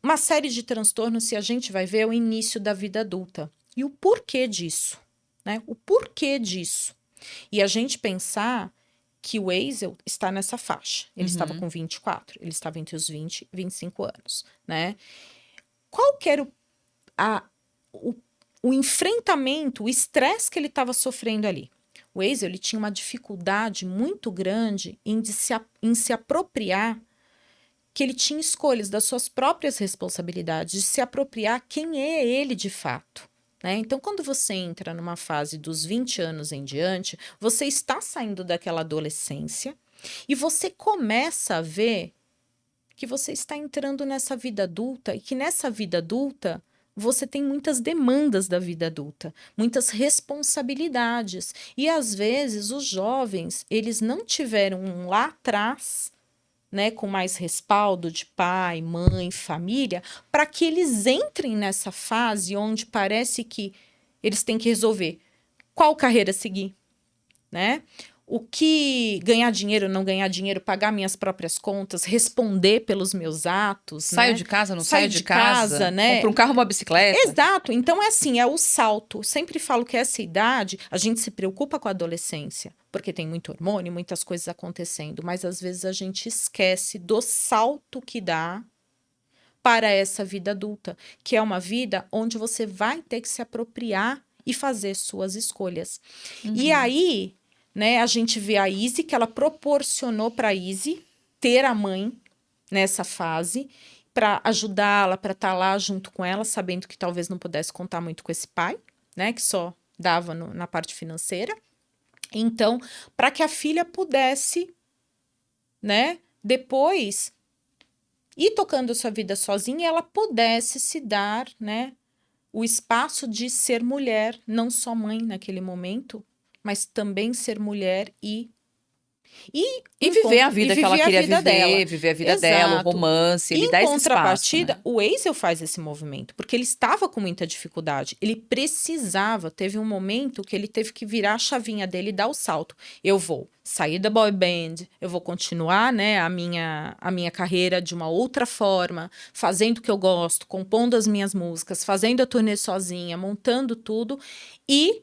uma série de transtornos, se a gente vai ver, é o início da vida adulta. E o porquê disso, né? O porquê disso. E a gente pensar que o Eisel está nessa faixa. Ele estava com 24, ele estava entre os 20 e 25 anos, né? Qual que era o enfrentamento, o estresse que ele estava sofrendo ali? O Eisel, ele tinha uma dificuldade muito grande em se apropriar, que ele tinha escolhas das suas próprias responsabilidades, de se apropriar quem é ele de fato. Né? Então, quando você entra numa fase dos 20 anos em diante, você está saindo daquela adolescência e você começa a ver que você está entrando nessa vida adulta e que nessa vida adulta você tem muitas demandas da vida adulta, muitas responsabilidades. E às vezes os jovens, eles não tiveram lá atrás, né, com mais respaldo de pai, mãe, família, para que eles entrem nessa fase onde parece que eles têm que resolver qual carreira seguir, né? O que ganhar dinheiro, não ganhar dinheiro, pagar minhas próprias contas, responder pelos meus atos, Saio né? de casa, não Saio saio de de casa, né? compro um carro, uma bicicleta. Exato. Então é assim, é o salto. Sempre falo que essa idade, a gente se preocupa com a adolescência, porque tem muito hormônio, muitas coisas acontecendo, mas às vezes a gente esquece do salto que dá para essa vida adulta, que é uma vida onde você vai ter que se apropriar e fazer suas escolhas. E aí, né, a gente vê a Izzy, que ela proporcionou para a Izzy ter a mãe nessa fase, para ajudá-la, para estar lá junto com ela, sabendo que talvez não pudesse contar muito com esse pai, né, que só dava na parte financeira. Então, para que a filha pudesse, né, depois ir tocando sua vida sozinha, ela pudesse se dar, né, o espaço de ser mulher, não só mãe naquele momento, mas também ser mulher E viver a vida que ela viver a queria vida dela. viver a vida dela, o Exato. romance, ele Em dá esse espaço, contrapartida, né? o Eisel faz esse movimento, porque ele estava com muita dificuldade. Ele precisava, teve um momento que ele teve que virar a chavinha dele e dar o salto. Eu vou sair da boy band, eu vou continuar, né, a minha carreira de uma outra forma, fazendo o que eu gosto, compondo as minhas músicas, fazendo a turnê sozinha, montando tudo e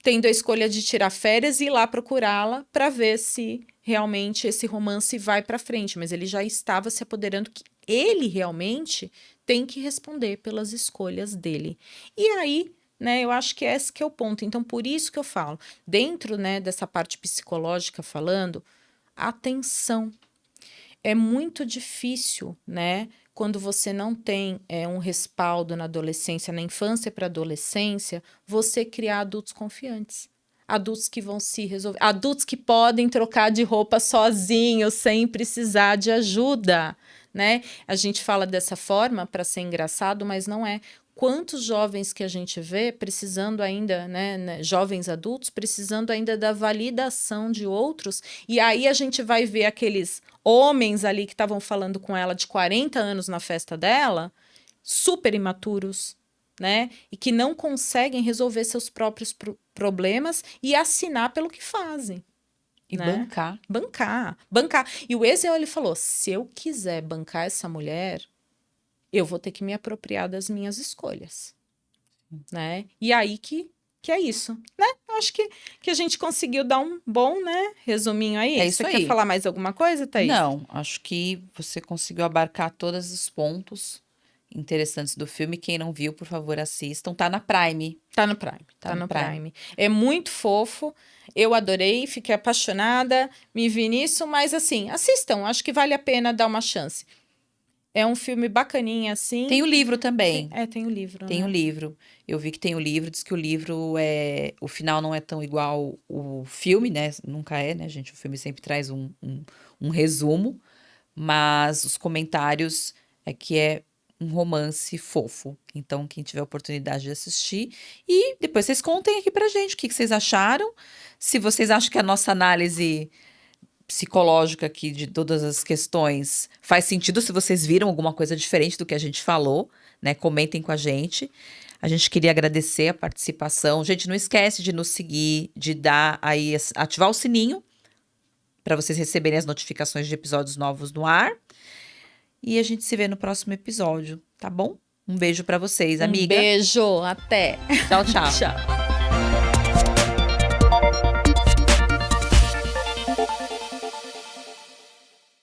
tendo a escolha de tirar férias e ir lá procurá-la para ver se realmente esse romance vai para frente, mas ele já estava se apoderando que ele realmente tem que responder pelas escolhas dele. E aí, né, eu acho que esse que é o ponto. Então, por isso que eu falo, dentro, né, dessa parte psicológica falando, atenção. É muito difícil, né, quando você não tem um respaldo na adolescência, na infância para adolescência, você criar adultos confiantes. Adultos que vão se resolver. Adultos que podem trocar de roupa sozinhos, sem precisar de ajuda, né? A gente fala dessa forma para ser engraçado, mas não é. Quantos jovens que a gente vê precisando ainda, né, jovens adultos, precisando ainda da validação de outros, e aí a gente vai ver aqueles homens ali que estavam falando com ela de 40 anos na festa dela, super imaturos, né? E que não conseguem resolver seus próprios problemas e assinar pelo que fazem. E né? Bancar. E o Ezel, ele falou, se eu quiser bancar essa mulher, eu vou ter que me apropriar das minhas escolhas, né? E aí que é isso, né? Eu acho que a gente conseguiu dar um bom, né, resuminho aí. É isso Você aí. quer falar mais alguma coisa, Thaís? Não, acho que você conseguiu abarcar todos os pontos interessantes do filme. Quem não viu, por favor, assistam. Tá na Prime. Tá no Prime. Tá no Prime. É muito fofo. Eu adorei, fiquei apaixonada, me vi nisso, mas assim, assistam, acho que vale a pena dar uma chance. É um filme bacaninha, assim. Tem o livro também. Tem o livro, Tem né? o livro. Eu vi que tem o livro, diz que o livro o final não é tão igual o filme, né? Nunca é, né, gente? O filme sempre traz um resumo, mas os comentários é que é um romance fofo. Então, quem tiver a oportunidade de assistir. E depois vocês contem aqui pra gente o que vocês acharam. Se vocês acham que a nossa análise psicológica aqui de todas as questões faz sentido, se vocês viram alguma coisa diferente do que a gente falou, né? Comentem com a gente. A gente queria agradecer a participação. Gente, não esquece de nos seguir, de dar aí, ativar o sininho para vocês receberem as notificações de episódios novos no ar. E a gente se vê no próximo episódio, tá bom? Um beijo para vocês, amiga. Um beijo, até. Tchau, tchau. Tchau.